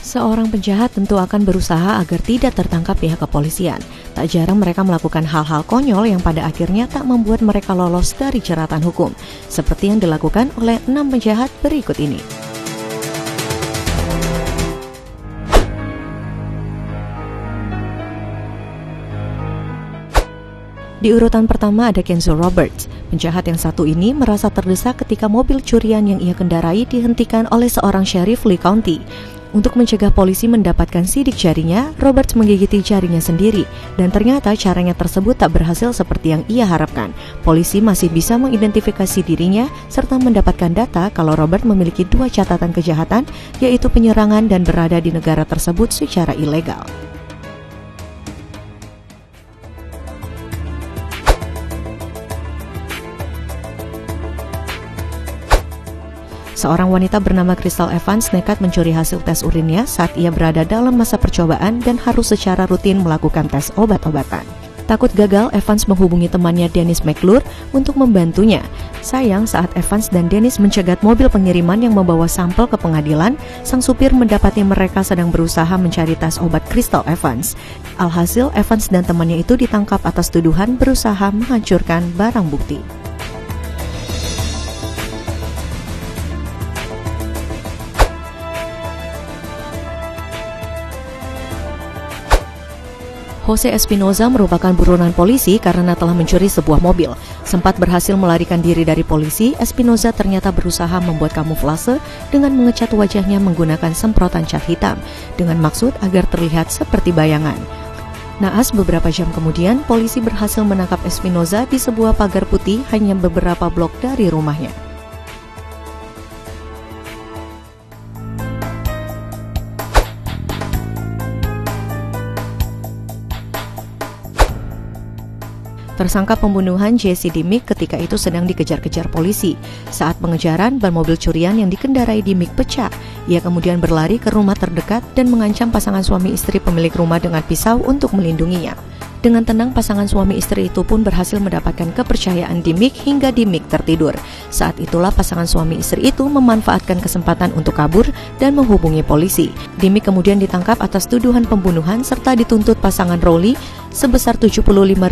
Seorang penjahat tentu akan berusaha agar tidak tertangkap pihak kepolisian. Tak jarang mereka melakukan hal-hal konyol yang pada akhirnya tak membuat mereka lolos dari jeratan hukum, seperti yang dilakukan oleh 6 penjahat berikut ini. Di urutan pertama ada Kenzo Roberts. Penjahat yang satu ini merasa terdesak ketika mobil curian yang ia kendarai dihentikan oleh seorang sheriff Lee County. Untuk mencegah polisi mendapatkan sidik jarinya, Roberts menggigiti jarinya sendiri, dan ternyata caranya tersebut tak berhasil seperti yang ia harapkan. Polisi masih bisa mengidentifikasi dirinya serta mendapatkan data kalau Robert memiliki 2 catatan kejahatan, yaitu penyerangan dan berada di negara tersebut secara ilegal. Seorang wanita bernama Crystal Evans nekat mencuri hasil tes urinnya saat ia berada dalam masa percobaan dan harus secara rutin melakukan tes obat-obatan. Takut gagal, Evans menghubungi temannya Dennis McClure untuk membantunya. Sayang, saat Evans dan Dennis mencegat mobil pengiriman yang membawa sampel ke pengadilan, sang supir mendapati mereka sedang berusaha mencari tes obat Crystal Evans. Alhasil, Evans dan temannya itu ditangkap atas tuduhan berusaha menghancurkan barang bukti. Jose Espinoza merupakan buronan polisi karena telah mencuri sebuah mobil. Sempat berhasil melarikan diri dari polisi, Espinoza ternyata berusaha membuat kamuflase dengan mengecat wajahnya menggunakan semprotan cat hitam, dengan maksud agar terlihat seperti bayangan. Naas beberapa jam kemudian, polisi berhasil menangkap Espinoza di sebuah pagar putih hanya beberapa blok dari rumahnya. Tersangka pembunuhan Jesse Dimmick ketika itu sedang dikejar-kejar polisi. Saat pengejaran, ban mobil curian yang dikendarai Dimmick pecah. Ia kemudian berlari ke rumah terdekat dan mengancam pasangan suami istri pemilik rumah dengan pisau untuk melindunginya. Dengan tenang, pasangan suami istri itu pun berhasil mendapatkan kepercayaan Dimmick hingga Dimmick tertidur. Saat itulah pasangan suami istri itu memanfaatkan kesempatan untuk kabur dan menghubungi polisi. Dimmick kemudian ditangkap atas tuduhan pembunuhan serta dituntut pasangan Rowley sebesar $75.000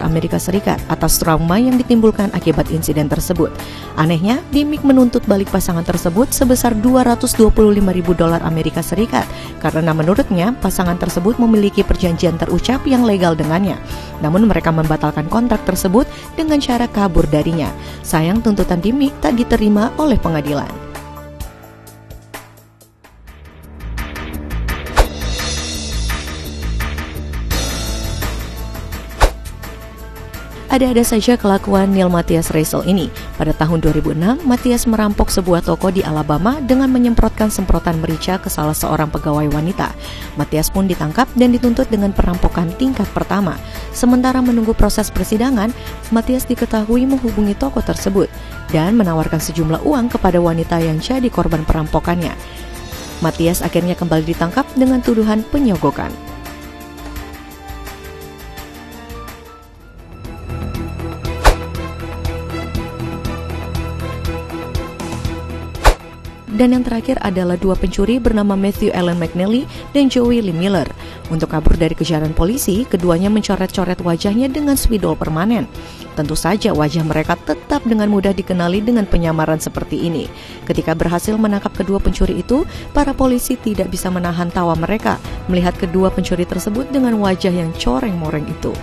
Amerika Serikat atas trauma yang ditimbulkan akibat insiden tersebut. Anehnya, Dimmick menuntut balik pasangan tersebut sebesar $225.000 Amerika Serikat karena menurutnya pasangan tersebut memiliki perjanjian terucap yang legal dengannya. Namun mereka membatalkan kontrak tersebut dengan cara kabur darinya. Sayang, tuntutan Dimmick tak diterima oleh pengadilan. Ada-ada saja kelakuan Neil Matthias Reisel ini. Pada tahun 2006, Matthias merampok sebuah toko di Alabama dengan menyemprotkan semprotan merica ke salah seorang pegawai wanita. Matthias pun ditangkap dan dituntut dengan perampokan tingkat pertama. Sementara menunggu proses persidangan, Matthias diketahui menghubungi toko tersebut dan menawarkan sejumlah uang kepada wanita yang jadi korban perampokannya. Matthias akhirnya kembali ditangkap dengan tuduhan penyogokan. Dan yang terakhir adalah 2 pencuri bernama Matthew Allen McNally dan Joey Lee Miller. Untuk kabur dari kejaran polisi, keduanya mencoret-coret wajahnya dengan spidol permanen. Tentu saja wajah mereka tetap dengan mudah dikenali dengan penyamaran seperti ini. Ketika berhasil menangkap kedua pencuri itu, para polisi tidak bisa menahan tawa mereka melihat kedua pencuri tersebut dengan wajah yang coreng-moreng itu.